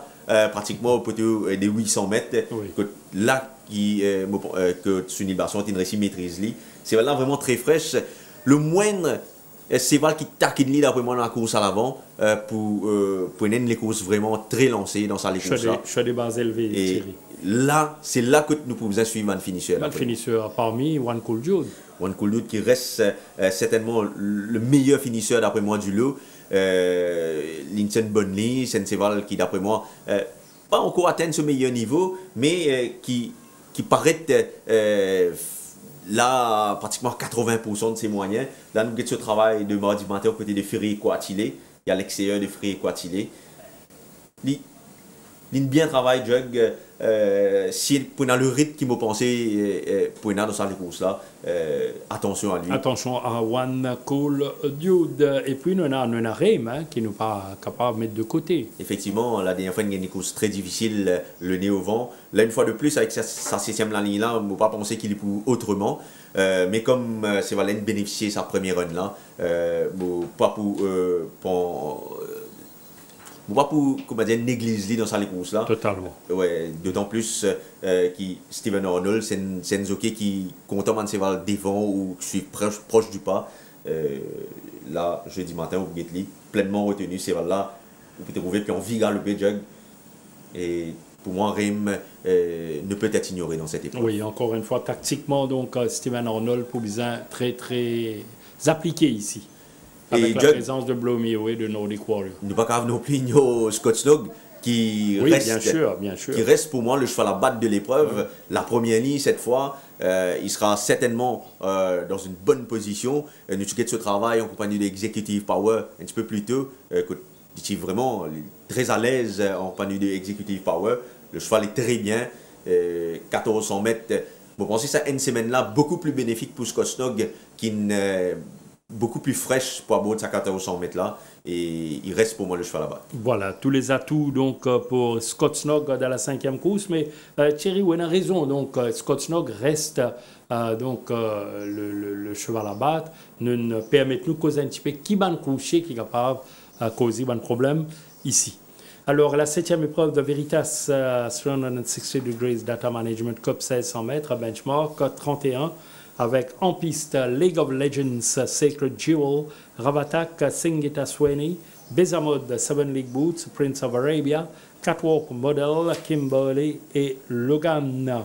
pratiquement au poteau des 800 mètres. Oui. Là, que Sunil Bassant il réussit maîtrise lui. C'est là vraiment très fraîche. Le moindre c'est Val qui taquine d'après moi dans la course à l'avant pour les courses vraiment très lancées dans sa course là. Je suis des bases élevées, Thierry. Là, c'est là que nous pouvons suivre un finisseur. Un finisseur parmi One Cool Dude. One Cool Dude qui reste certainement le meilleur finisseur d'après moi du lot. Linton Bonley, Senseval qui d'après moi pas encore atteint ce meilleur niveau, mais qui paraît là pratiquement 80% de ses moyens. Là nous avons ce travail de mardi matin aux côtés de Ferry Quatilé. Il y a l'extérieur de Ferry Quatilé. Il bien travail, Jug. Si pour le rythme qui m'a pensé pour dans sa course là, attention à lui. Attention à One Cool Dude. Et puis nous avons un Rame qui n'est pas capable de mettre de côté. Effectivement, la dernière fois, il y a une course très difficile, le nez au vent. Là, une fois de plus, avec sa 6e ligne là, on ne peut pas penser qu'il est pour autrement. Mais comme c'est Valène bénéficier de sa première run là, pas pour comment dire, négliger dans sa course là. Totalement. Ouais, d'autant plus qui Steven Arnold, c'est un jockey qui content de se devant ou qui suis proche du pas. Là, jeudi matin, vous pouvez pleinement retenu, c'est là, vous pouvez trouver puis on vit le Jug. Et pour moi, Rim ne peut être ignoré dans cette épreuve. Oui, encore une fois, tactiquement, donc Steven Arnold pour bien très appliqué ici. Avec la présence de Bloomiewe et de Nordic Warrior. Nous pas capable non plus ignorer Scott Snog qui reste pour moi le cheval à battre de l'épreuve. Oui. La première ligne cette fois, il sera certainement dans une bonne position. Nous avons ce travail en compagnie de Executive Power un petit peu plus tôt. Il est vraiment très à l'aise en compagnie de Executive Power. Le cheval est très bien, 1400 mètres. Vous pensez que ça une semaine là beaucoup plus bénéfique pour Scott Snog qui beaucoup plus fraîche pour aborder sa 1400 mètres là et il reste pour moi le cheval là-bas. Voilà, tous les atouts donc pour Scott Snog dans la 5e course, mais Thierry, vous avez raison, donc Scott Snog reste le cheval à battre, nous permet-nous de causer un petit peu qui va coucher, qui est capable de causer un problème ici. Alors, la 7e épreuve de Veritas 360 Degrees Data Management Cup 1600 mètres, benchmark 31, avec en piste League of Legends Sacred Jewel, Ravatak Singita Sweeney, Bezamod 7 League Boots, Prince of Arabia, Catwalk Model, Kimberley et Logan.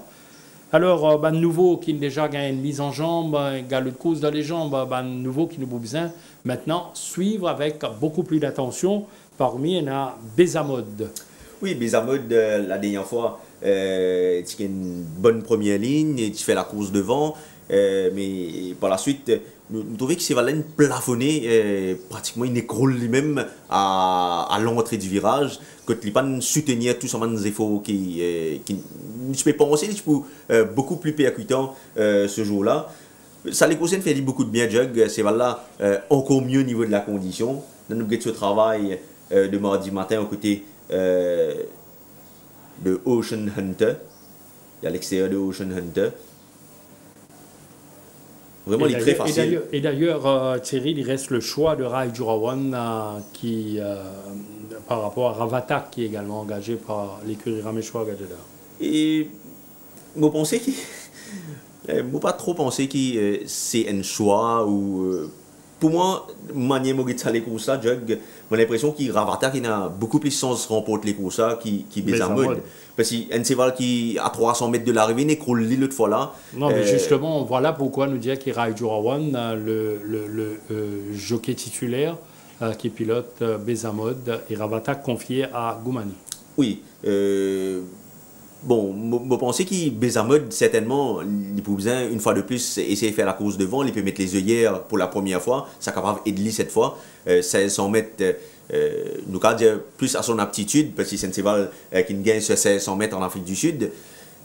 Alors, ben nouveau qui déjà gagné une mise en jambe, galop de course dans les jambes, ben nouveau qui nous a besoin maintenant suivre avec beaucoup plus d'attention. Parmi il y a Bezamod. Oui, Bezamod, la dernière fois, tu as une bonne première ligne et tu fais la course devant. Mais par la suite, nous trouvons que c'est Valène plafonné, pratiquement il écroule lui-même à l'entrée du virage, que tu ne peux pas soutenir tous ces efforts qui je peux penser tu peux beaucoup plus percutant ce jour-là. Ça les conseille fait beaucoup de bien, Jug, c'est là encore mieux au niveau de la condition. Nous avons ce travail de mardi matin aux côtés de Ocean Hunter, il y a l'extérieur de Ocean Hunter. Vraiment, il est très facile. Et d'ailleurs, Thierry, il reste le choix de Rai Jurawan par rapport à Ravatak, qui est également engagé par l'écurie Rameshwar Gadeda. Et vous pensez que Moi, pas trop penser que c'est un choix ou. Pour moi, manier Moritz les courses là, j'ai l'impression qu'il Ravata qui a beaucoup plus de chance de remporter les courses là qui Bézamod. Parce qu'un cheval qui à 300 mètres de l'arrivée n'écroule l'autre fois là. Non, mais justement, voilà pourquoi nous dit qu'il Raïdjourawan, le jockey titulaire qui pilote Bézamod et Ravata confié à Goumani. Oui. Bon, je pense que Bézamod, certainement, il peut besoin, une fois de plus, essayer de faire la course devant, il peut mettre les œillères pour la première fois, ça capable d'aider cette fois, 1600 mètres, nous allons dire plus à son aptitude, parce que c'est un cheval qui gagne sur 1600 mètres en Afrique du Sud,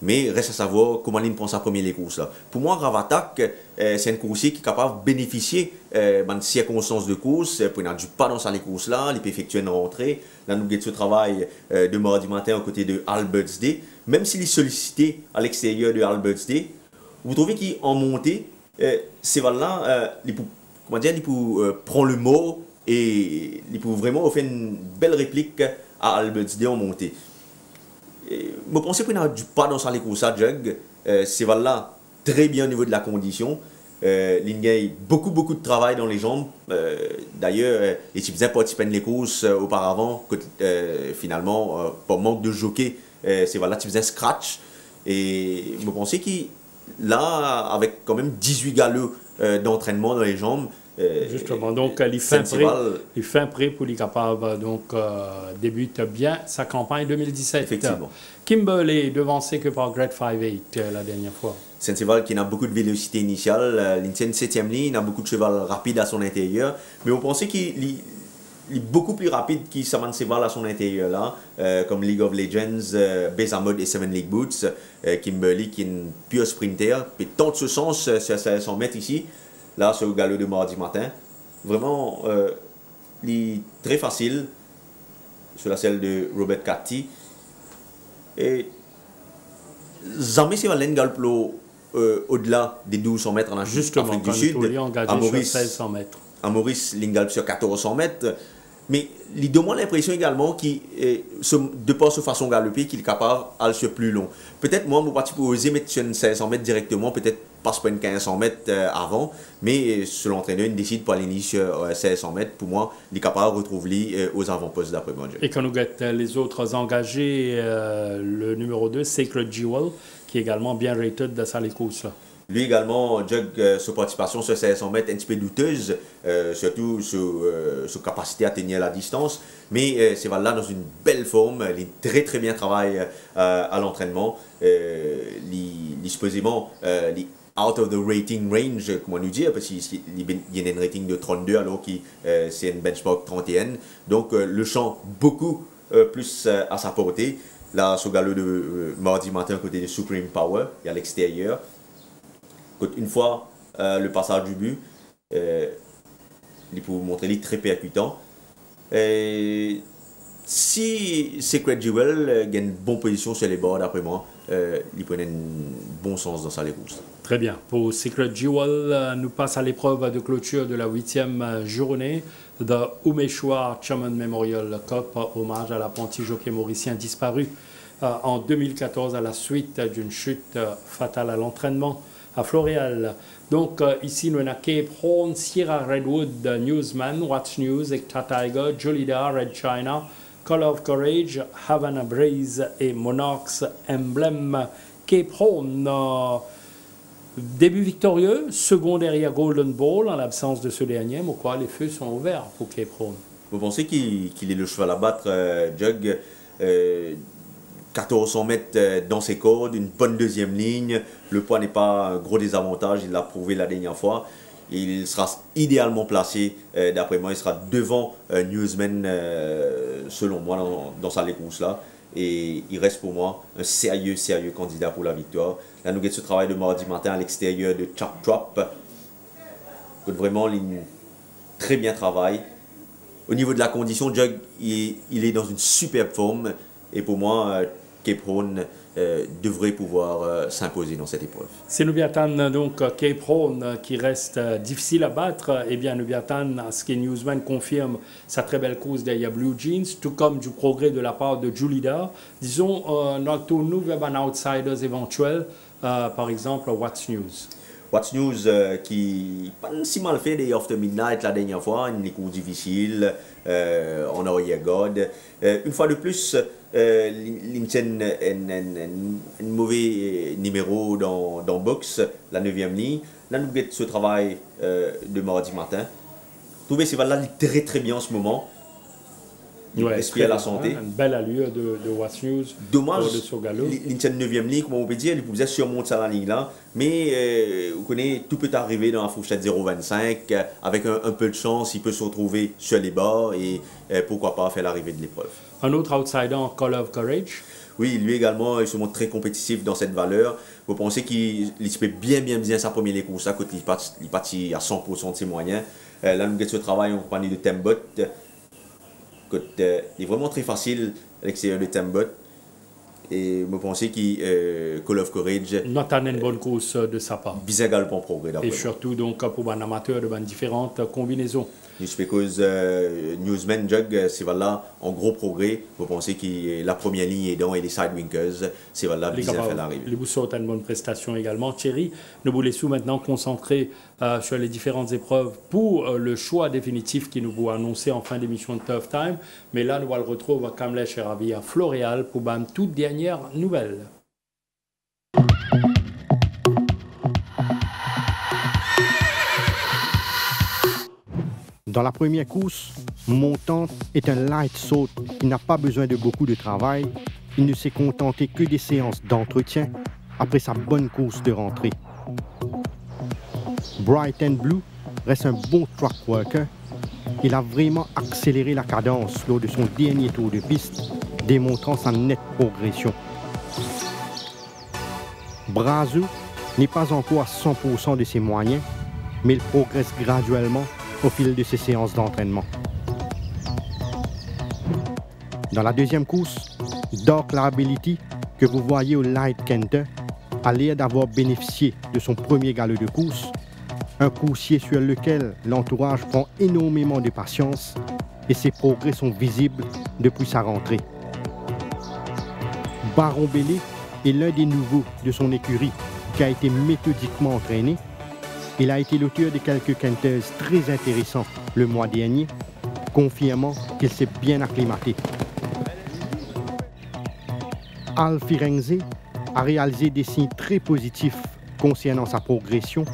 mais reste à savoir comment il prend sa première course là. Pour moi, Ravatak, c'est un coursier qui est capable de bénéficier de circonstances de course, pour n'a du pas dans sa course là, il peut effectuer une rentrée. Là, nous avons ce travail de mardi matin aux côtés de Albert's Day. Même s'il est sollicité à l'extérieur de Albert's Day, vous trouvez qu'en montée, ces valeurs-là, il peut prendre le mot et il peut vraiment faire une belle réplique à Albert's Day en montée. Je pense qu'il n'a du pas dans sa course à Jug. Ces valeurs-là, très bien au niveau de la condition. Il y a beaucoup de travail dans les jambes. D'ailleurs, les types participent les courses auparavant, finalement, par manque de jockey, c'est voilà, types scratch. Et je pense qu'il là, avec quand même 18 galops d'entraînement dans les jambes. Justement, donc il fait prêt pour les capables, donc débute bien sa campagne 2017. Effectivement. Kimberley devancé que par Great 5-8 la dernière fois. C'est un cheval qui a beaucoup de vélocité initiale, il tient une 7e ligne, il a beaucoup de cheval rapide à son intérieur, mais on pensait qu'il est beaucoup plus rapide qu'il s'amène cheval à son intérieur là, comme League of Legends, Bézamod et Seven League Boots, Kimberley qui est une pure sprinter, puis tant de ce sens sur 500 mètres ici, là sur le galop de mardi matin, vraiment il est très facile sur la selle de Robert Catty. Et jamais c'est Valen Galplo au-delà des 1200 mètres en Afrique du Sud, à Maurice Lingalp sur 1400 mètres, mais il donne l'impression également qu'il de par sa façon galoper qu'il est capable d'aller sur plus long. Peut-être moi, mon parti pour oser mettre sur une 500 mètres directement, peut-être pas sur une 1500 mètres avant, mais sur l'entraîneur, il décide pour aller sur 500 mètres. Pour moi, il est capable de retrouver aux avant-postes d'après moi. Et quand nous guettons les autres engagés, le numéro 2, Sacred Jewel, qui est également bien rated dans sa course. Lui également, Jug, sa participation sur 500 mètres un petit peu douteuse, surtout sa capacité à tenir la distance. Mais c'est là dans une belle forme, il est très bien travaillé à l'entraînement. Il supposément out of the rating range, comment nous dire, parce qu'il y a un rating de 32 alors que c'est une benchmark 31. Donc le champ beaucoup plus à sa portée. Là, ce galop de mardi matin côté de Supreme Power, et à l'extérieur. Une fois le passage du but, il peut vous montrer très percutant. Si Sacred Jewel gagne une bonne position sur les bords, d'après moi, il prend un bon sens dans sa course. Très bien. Pour Sacred Jewel, nous passons à l'épreuve de clôture de la 8e journée de Umeshwar Chaman Memorial Cup, hommage à l'apprenti jockey mauricien disparu en 2014 à la suite d'une chute fatale à l'entraînement à Floréal. Donc ici nous avons Cape Horn, Sierra Redwood, Newsman, Watch News, Ekta Tiger, Jolida, Red China, Call of Courage, Havana Breeze et Monarchs Emblem. Cape Horn, début victorieux, second derrière Golden Ball en l'absence de ce dernier, mais quoi, les feux sont ouverts pour Cape Horn. Vous pensez qu'il est le cheval à battre, Jug 1400 mètres dans ses cordes, une bonne deuxième ligne, le poids n'est pas un gros désavantage, il l'a prouvé la dernière fois. Il sera idéalement placé, d'après moi, il sera devant Newsman, selon moi, dans sa course là. Et il reste pour moi un sérieux candidat pour la victoire. Là, nous avons ce travail de mardi matin à l'extérieur de Chap Trap. Vraiment, très bien travail. Au niveau de la condition, Jug, il est dans une superbe forme. Et pour moi, Cape Horn devrait pouvoir s'imposer dans cette épreuve. Si nous attendons donc Cape Horn qui reste difficile à battre, eh bien nous attendons à ce que Newsman confirme sa très belle course derrière Blue Jeans, tout comme du progrès de la part de Julida. Disons, notre tournoi vers un outsiders éventuel, par exemple, What's News. What's News qui pas si mal fait des After Midnight la dernière fois, une course difficile, on a eu God. Une fois de plus, l'Inchen un mauvais numéro dans Box, la 9e ligne. Là, nous avons ce travail de mardi matin. Trouvez c'est là très très bien en ce moment. Ouais, respire la santé. Une belle allure de What's News. Dommage, l'Inchen 9e ligne, comme on peut dire, il pouvait surmonter ça la ligne là. Mais vous connaissez, tout peut arriver dans la fourchette 0,25. Avec un peu de chance, il peut se retrouver sur les bords et pourquoi pas faire l'arrivée de l'épreuve. Un autre outsider, Call of Courage. Oui, lui également, il se montre très compétitif dans cette valeur. Vous pensez qu'il fait bien sa première course à côté, il partit à 100% de ses moyens. Là, nous avons ce travail en compagnie de Tembot. Il est vraiment très facile à l'extérieur de Tembot. Et vous pensez que Call of Courage. Notamment une bonne course de sa part. Bien également progrès. Et surtout donc pour un amateur de différentes combinaisons. Just because Newsman Jug, c'est voilà en gros progrès. Vous pensez que la première ligne est dans et les sidewinkers, c'est voilà bien fait l'arrivée. Les Boussons ont une bonne prestation également. Thierry, nous vous laissons maintenant concentrer sur les différentes épreuves pour le choix définitif qui nous vous annoncé en fin d'émission de Tough Time. Mais là, nous allons le retrouver à Kamlesh et Ravi à Floréal pour une toute dernière nouvelle. Dans la première course, Montante est un light saut qui n'a pas besoin de beaucoup de travail. Il ne s'est contenté que des séances d'entretien après sa bonne course de rentrée. Bright and Blue reste un bon track worker. Il a vraiment accéléré la cadence lors de son dernier tour de piste, démontrant sa nette progression. Brazo n'est pas encore à 100% de ses moyens, mais il progresse graduellement au fil de ses séances d'entraînement. Dans la deuxième course, Dark Liability, que vous voyez au Light Canter, a l'air d'avoir bénéficié de son premier galop de course, un coursier sur lequel l'entourage prend énormément de patience et ses progrès sont visibles depuis sa rentrée. Baron Bélé est l'un des nouveaux de son écurie qui a été méthodiquement entraîné. Il a été l'auteur de quelques canters très intéressants le mois dernier, confirmant qu'il s'est bien acclimaté. Al Firenze a réalisé des signes très positifs concernant sa progression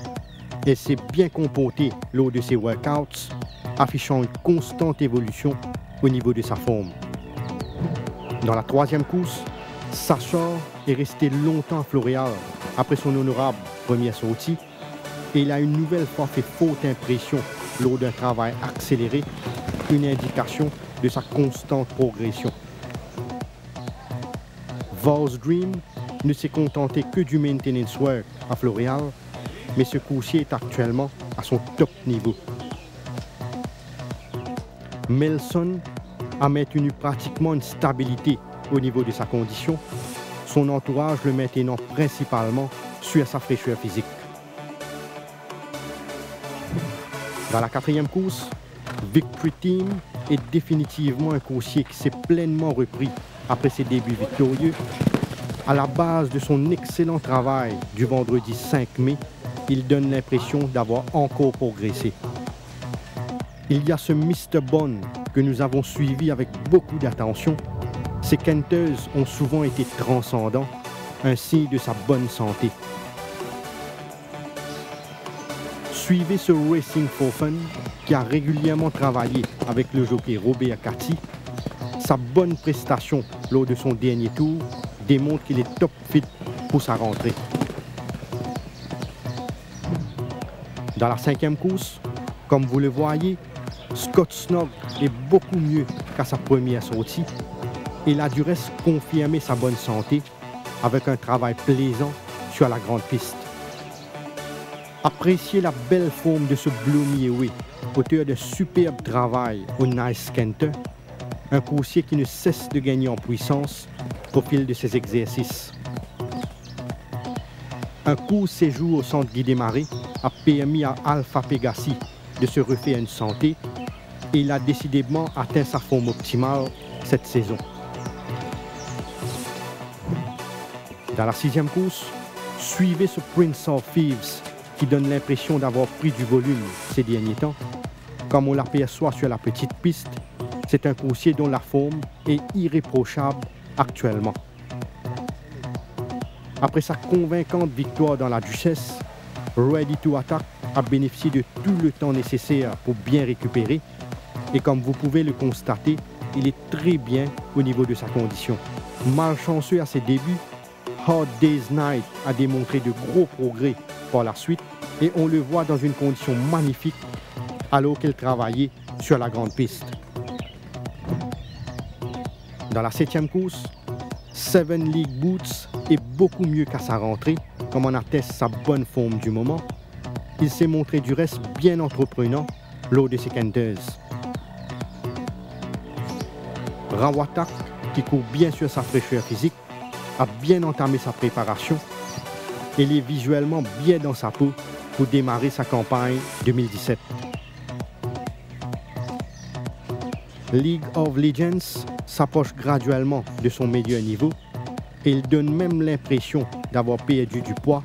et s'est bien comporté lors de ses workouts, affichant une constante évolution au niveau de sa forme. Dans la troisième course, Sachar est resté longtemps à Floréal après son honorable première sortie et il a une nouvelle fois fait faute impression lors d'un travail accéléré, une indication de sa constante progression. Vows Dream ne s'est contenté que du maintenance work à Floréal, mais ce coursier est actuellement à son top niveau. Melson a maintenu pratiquement une stabilité au niveau de sa condition, son entourage le maintenant principalement sur sa fraîcheur physique. Dans la quatrième course, Victory Team est définitivement un coursier qui s'est pleinement repris après ses débuts victorieux. À la base de son excellent travail du vendredi 5 mai, il donne l'impression d'avoir encore progressé. Il y a ce Mr. Bond que nous avons suivi avec beaucoup d'attention. Ses canteuses ont souvent été transcendants, un signe de sa bonne santé. Suivez ce Racing for Fun qui a régulièrement travaillé avec le jockey Robert Cati. Sa bonne prestation lors de son dernier tour démontre qu'il est top fit pour sa rentrée. Dans la cinquième course, comme vous le voyez, Scott Snog est beaucoup mieux qu'à sa première sortie. Il a du reste confirmé sa bonne santé avec un travail plaisant sur la grande piste. Appréciez la belle forme de ce Bloomy Away, auteur de superbe travail au Nice Canter, un coursier qui ne cesse de gagner en puissance au fil de ses exercices. Un court séjour au centre Guy Desmarais a permis à Alpha Pegasi de se refaire une santé et il a décidément atteint sa forme optimale cette saison. Dans la sixième course, Suivez ce Prince of Thieves qui donne l'impression d'avoir pris du volume ces derniers temps. Comme on l'aperçoit sur la petite piste, c'est un coursier dont la forme est irréprochable actuellement. Après sa convaincante victoire dans la Duchesse, Ready to Attack a bénéficié de tout le temps nécessaire pour bien récupérer et comme vous pouvez le constater, il est très bien au niveau de sa condition. Malchanceux à ses débuts, Hard Day's Night a démontré de gros progrès par la suite et on le voit dans une condition magnifique alors qu'elle travaillait sur la grande piste. Dans la 7e course, Seven League Boots est beaucoup mieux qu'à sa rentrée, comme en atteste sa bonne forme du moment. Il s'est montré du reste bien entreprenant lors de ses canters. Rawatak, qui court bien sur sa fraîcheur physique, a bien entamé sa préparation et il est visuellement bien dans sa peau pour démarrer sa campagne 2017. League of Legends s'approche graduellement de son meilleur niveau et il donne même l'impression d'avoir perdu du poids,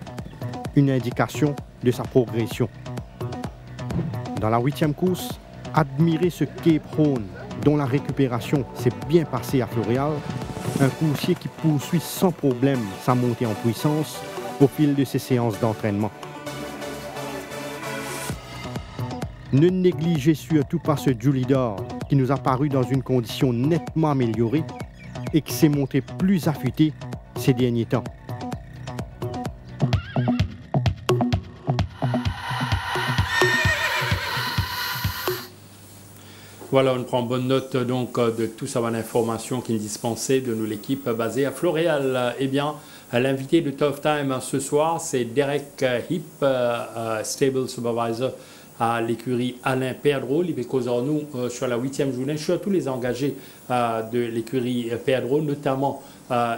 une indication de sa progression. Dans la 8e course, admirez ce Cape Horn dont la récupération s'est bien passée à Floréal, un coursier qui poursuit sans problème sa montée en puissance au fil de ses séances d'entraînement. Ne négligez surtout pas ce Julidor qui nous a paru dans une condition nettement améliorée et qui s'est montré plus affûté ces derniers temps. Voilà, on prend bonne note donc de toute sa bonne information qui est dispensée de nous l'équipe basée à Floréal. Eh bien, l'invité de Tough Time ce soir, c'est Derek Heap, Stable Supervisor à l'écurie Alain Perdreau. Il va nous sur la 8e journée, sur tous les engagés de l'écurie Perdreau, notamment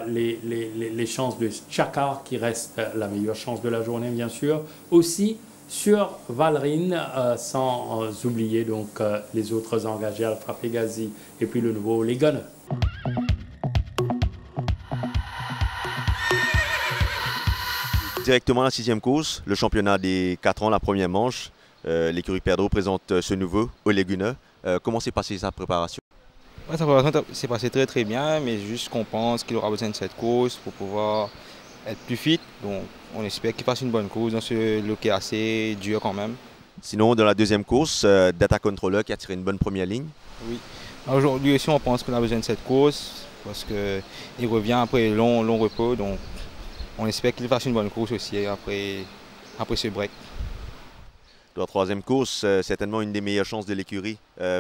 les chances de Chakar qui reste la meilleure chance de la journée bien sûr. Aussi sur Valrine, sans oublier donc les autres engagés, Alpha Pegasi et puis le nouveau Les Gunners. Directement à la 6e course, le championnat des 4 ans, la première manche. L'écurie Perdreau présente ce nouveau Ole Gunnar. Comment s'est passée sa préparation? Ouais, sa préparation s'est passée très très bien, mais juste qu'on pense qu'il aura besoin de cette course pour pouvoir être plus fit. Donc on espère qu'il fasse une bonne course dans ce lot qui est assez dur quand même. Sinon, dans la 2e course, Data Controller qui a tiré une bonne première ligne. Oui. Aujourd'hui aussi, on pense qu'on a besoin de cette course parce qu'il revient après un long repos. Donc on espère qu'il fasse une bonne course aussi après ce break. Dans la 3e course, certainement une des meilleures chances de l'écurie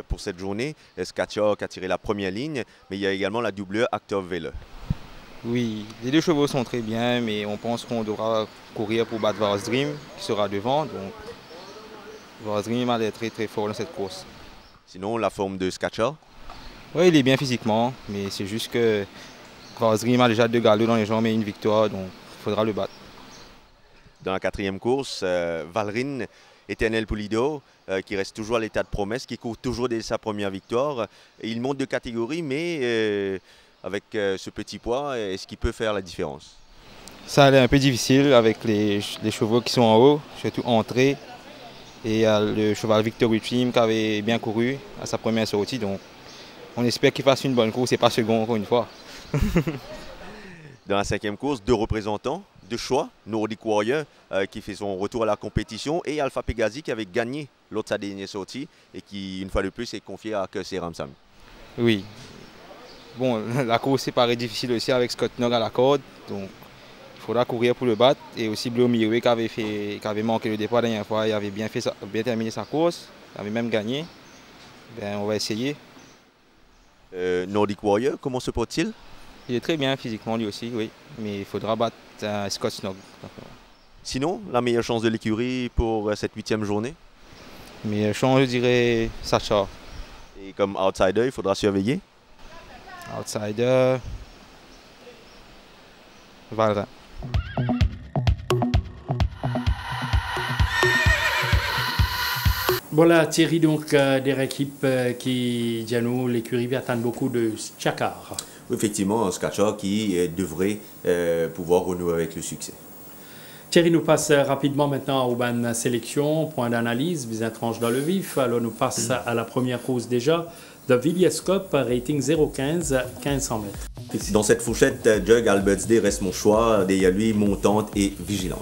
pour cette journée. Skatchak a tiré la première ligne, mais il y a également la doubleur Actor Vele. Oui, les deux chevaux sont très bien, mais on pense qu'on devra courir pour battre Vars Dream qui sera devant. Donc Vars Dream a l'air très très fort dans cette course. Sinon, la forme de Skatchak? Oui, il est bien physiquement, mais c'est juste que Vars Dream a déjà 2 galops dans les jambes et une victoire, donc il faudra le battre. Dans la 4e course, Valrine, Éternel Pulido, qui reste toujours à l'état de promesse, qui court toujours dès sa première victoire. Et il monte de catégorie, mais avec ce petit poids, est-ce qu'il peut faire la différence? Ça allait un peu difficile avec les chevaux qui sont en haut, surtout entrée. Et le cheval Victory Team qui avait bien couru à sa première sortie. Donc on espère qu'il fasse une bonne course et pas second encore une fois. Dans la 5e course, 2 représentants de choix, Nordic Warrior qui fait son retour à la compétition et Alpha Pegasi qui avait gagné l'autre sa dernière sortie et qui une fois de plus est confié à Kersey Ramsam. Oui. Bon, la course paraît difficile aussi avec Scott Nog à la corde, donc il faudra courir pour le battre. Et aussi Blue Mirway qui avait manqué le départ la dernière fois, il avait bien terminé sa course, il avait même gagné. Ben, on va essayer. Nordic Warrior, comment se porte-t-il? Il est très bien physiquement lui aussi, oui, mais il faudra battre Scott Snog. Sinon, la meilleure chance de l'écurie pour cette 8e journée? Meilleure chance, je dirais Sacha. Et comme outsider, il faudra surveiller? Outsider, Valrin. Voilà Thierry, donc des équipes qui, Diano, l'écurie attend beaucoup de Chakar. Effectivement, Skatchak qui devrait pouvoir renouer avec le succès. Thierry nous passe rapidement maintenant au ban sélection, point d'analyse, vis tranche dans le vif. Alors nous passe à la première course déjà, de Villiers Cup, rating 0,15, 1500 mètres. Dans cette fourchette, Jug Alberts Day reste mon choix, derrière lui montante et vigilante.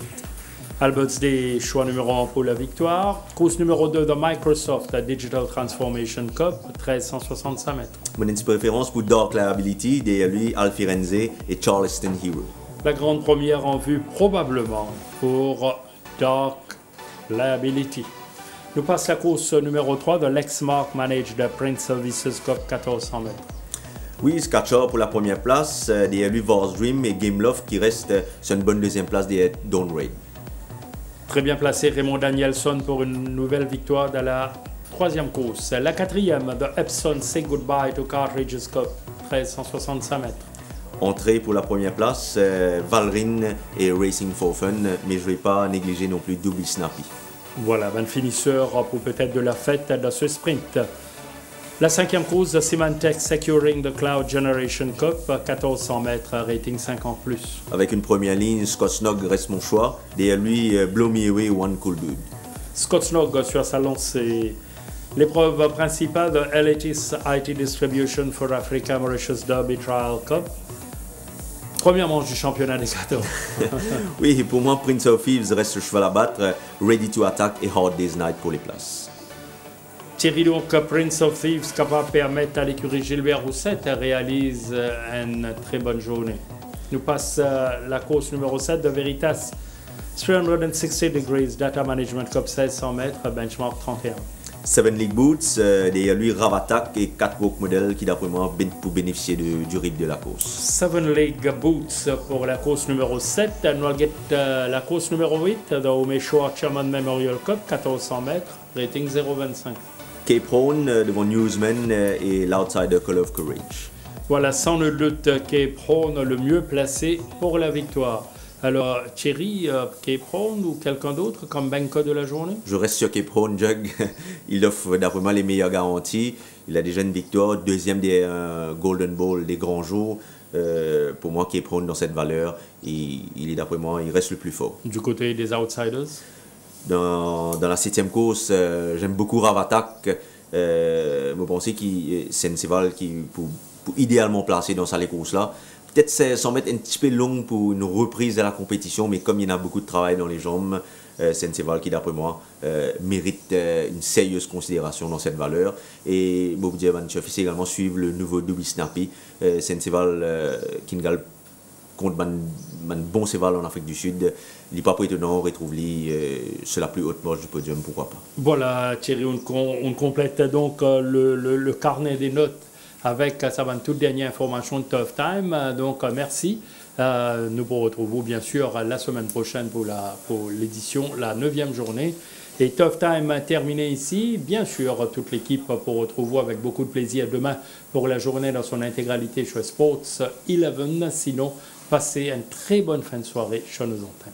Alberts Day, choix numéro 1 pour la victoire. Course numéro 2 de Microsoft Digital Transformation Cup, 1365 mètres. Mon préférence pour Dark Liability, derrière lui Al Firenze et Charleston Hero. La grande première en vue probablement pour Dark Liability. Nous passe la course numéro 3 de Lexmark Managed Print Services Cup, 1400 mètres. Oui, Scatcher pour la première place, derrière lui Vars Dream et Gameloft qui reste sur une bonne deuxième place derrière Dawn Raid. Très bien placé Raymond Danielson pour une nouvelle victoire dans la troisième course. La quatrième de Epson Say Goodbye to Cartridges Cup, 1365 mètres. Entrée pour la première place, Valrin et Racing for Fun, mais je ne vais pas négliger non plus Double Snappy. Voilà, un finisseur pour peut-être de la fête de ce sprint. La cinquième course de Symantec Securing the Cloud Generation Cup, 1400 mètres, rating 50+. Avec une première ligne, Scott Snog reste mon choix. Derrière lui, Blow Me Away, One Cool Dude. Scott Snog sur sa lancée. L'épreuve principale de LHS IT Distribution for Africa Mauritius Derby Trial Cup. Première manche du championnat des 14. Oui, pour moi, Prince of Thieves reste le cheval à battre, Ready to Attack et Hard Day's Night pour les places. Thierry, donc, Prince of Thieves, capable de permettre à l'écurie Gilbert Roussette réalise une très bonne journée. Nous passe la course numéro 7 de Veritas 360 Degrees Data Management Cup, 1600 mètres, benchmark 31. Seven League Boots, derrière lui Ravatak et Catwalk Model qui d'après moi pour bénéficier du rythme de la course. Seven League Boots pour la course numéro 7. Nous allons la course numéro 8 de Omeshore Chairman Memorial Cup, 1400 mètres, rating 0,25. Cape Horn devant Newsman et l'Outsider Call of Courage. Voilà, sans le doute, Cape Horn le mieux placé pour la victoire. Alors, Thierry, Cape Horn ou quelqu'un d'autre comme banco de la journée? Je reste sur Cape Horn, Jug. Il offre d'après moi les meilleures garanties. Il a déjà une victoire, deuxième des Golden Ball des grands jours. Pour moi, Cape Horn dans cette valeur, il est d'après moi, il reste le plus fort. Du côté des outsiders? Dans la 7e course, j'aime beaucoup Ravatak. Je pense que c'est un cheval qui pour idéalement placé dans cette course-là. Peut-être sans mettre un petit peu long pour une reprise de la compétition, mais comme il y en a beaucoup de travail dans les jambes, c'est un cheval qui, d'après moi, mérite une sérieuse considération dans cette valeur. Et Bob Diamanchef c'est également suivre le nouveau Double Snappy. C'est un cheval qui ne contre un bon cheval en Afrique du Sud. Il n'est pas pour étonnant, on retrouve lui sur la plus haute marche du podium, pourquoi pas. Voilà, Thierry, on complète donc le carnet des notes avec sa toute dernière information de Tough Time. Donc, merci. Nous vous retrouvons bien sûr la semaine prochaine pour l'édition, la 9e journée. Et Tough Time terminé ici. Bien sûr, toute l'équipe pour retrouver avec beaucoup de plaisir demain pour la journée dans son intégralité chez Sports 11. Sinon, passez une très bonne fin de soirée chez nos antennes.